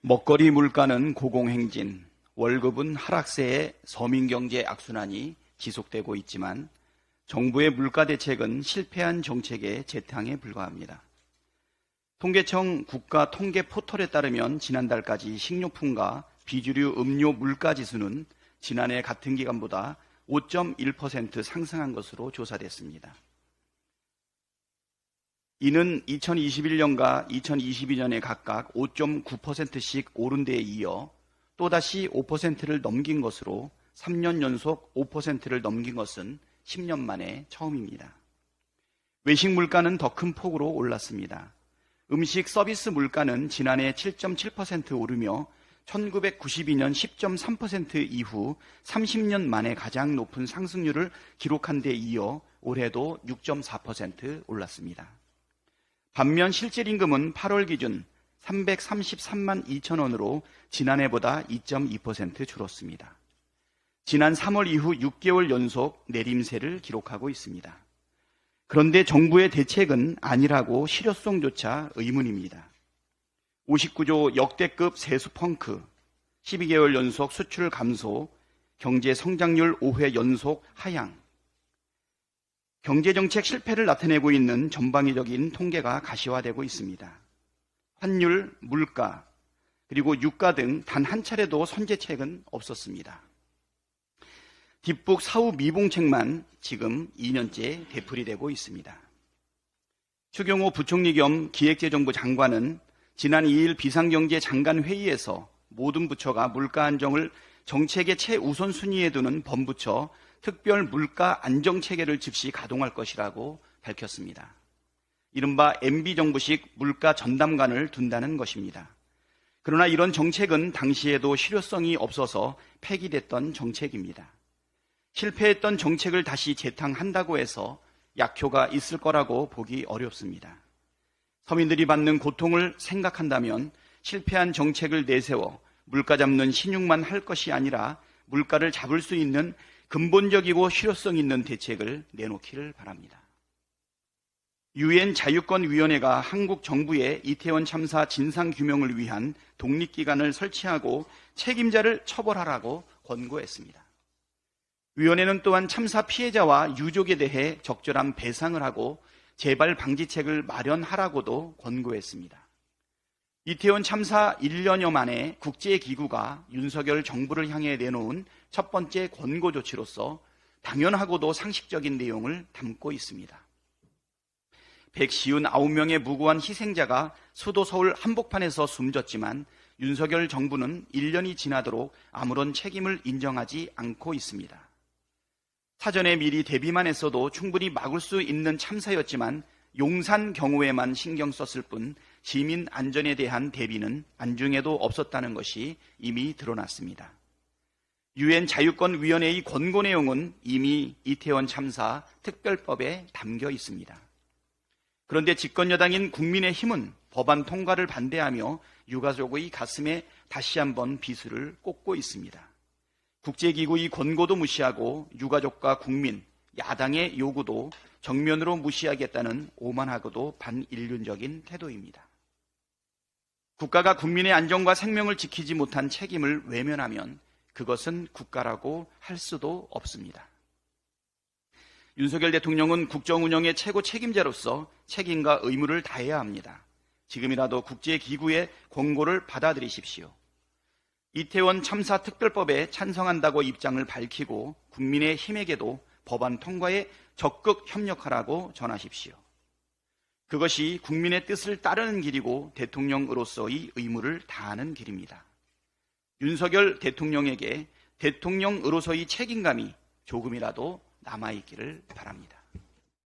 먹거리 물가는 고공행진, 월급은 하락세의 서민경제 악순환이 지속되고 있지만 정부의 물가 대책은 실패한 정책의 재탕에 불과합니다. 통계청 국가통계 포털에 따르면 지난달까지 식료품과 비주류 음료 물가 지수는 지난해 같은 기간보다 5.1% 상승한 것으로 조사됐습니다. 이는 2021년과 2022년에 각각 5.9%씩 오른 데에 이어 또다시 5%를 넘긴 것으로 3년 연속 5%를 넘긴 것은 10년 만에 처음입니다. 외식 물가는 더 큰 폭으로 올랐습니다. 음식 서비스 물가는 지난해 7.7% 오르며 1992년 10.3% 이후 30년 만에 가장 높은 상승률을 기록한 데 이어 올해도 6.4% 올랐습니다. 반면 실질임금은 8월 기준 333만 2천 원으로 지난해보다 2.2% 줄었습니다. 지난 3월 이후 6개월 연속 내림세를 기록하고 있습니다. 그런데 정부의 대책은 아니라고 실효성조차 의문입니다. 59조 역대급 세수 펑크, 12개월 연속 수출 감소, 경제 성장률 5회 연속 하향, 경제정책 실패를 나타내고 있는 전방위적인 통계가 가시화되고 있습니다. 환율, 물가, 그리고 유가 등 단 한 차례도 선제책은 없었습니다. 뒷북 사후 미봉책만 지금 2년째 되풀이되고 있습니다. 추경호 부총리 겸 기획재정부 장관은 지난 2일 비상경제장관회의에서 모든 부처가 물가 안정을 정책의 최우선순위에 두는 범부처 특별 물가 안정체계를 즉시 가동할 것이라고 밝혔습니다. 이른바 MB정부식 물가 전담관을 둔다는 것입니다. 그러나 이런 정책은 당시에도 실효성이 없어서 폐기됐던 정책입니다. 실패했던 정책을 다시 재탕한다고 해서 약효가 있을 거라고 보기 어렵습니다. 서민들이 받는 고통을 생각한다면 실패한 정책을 내세워 물가 잡는 신용만 할 것이 아니라 물가를 잡을 수 있는 근본적이고 실효성 있는 대책을 내놓기를 바랍니다. 유엔 자유권위원회가 한국 정부의 이태원 참사 진상규명을 위한 독립기관을 설치하고 책임자를 처벌하라고 권고했습니다. 위원회는 또한 참사 피해자와 유족에 대해 적절한 배상을 하고 재발 방지책을 마련하라고도 권고했습니다. 이태원 참사 1년여 만에 국제기구가 윤석열 정부를 향해 내놓은 첫 번째 권고 조치로서 당연하고도 상식적인 내용을 담고 있습니다. 159명의 무고한 희생자가 수도 서울 한복판에서 숨졌지만 윤석열 정부는 1년이 지나도록 아무런 책임을 인정하지 않고 있습니다. 사전에 미리 대비만 했어도 충분히 막을 수 있는 참사였지만 용산 경우에만 신경 썼을 뿐 시민 안전에 대한 대비는 안중에도 없었다는 것이 이미 드러났습니다. 유엔 자유권위원회의 권고 내용은 이미 이태원 참사 특별법에 담겨 있습니다. 그런데 집권여당인 국민의힘은 법안 통과를 반대하며 유가족의 가슴에 다시 한번 비수를 꽂고 있습니다. 국제기구의 권고도 무시하고 유가족과 국민, 야당의 요구도 정면으로 무시하겠다는 오만하고도 반인륜적인 태도입니다. 국가가 국민의 안전과 생명을 지키지 못한 책임을 외면하면 그것은 국가라고 할 수도 없습니다. 윤석열 대통령은 국정운영의 최고 책임자로서 책임과 의무를 다해야 합니다. 지금이라도 국제기구의 권고를 받아들이십시오. 이태원 참사 특별법에 찬성한다고 입장을 밝히고 국민의힘에게도 법안 통과에 적극 협력하라고 전하십시오. 그것이 국민의 뜻을 따르는 길이고 대통령으로서의 의무를 다하는 길입니다. 윤석열 대통령에게 대통령으로서의 책임감이 조금이라도 남아있기를 바랍니다.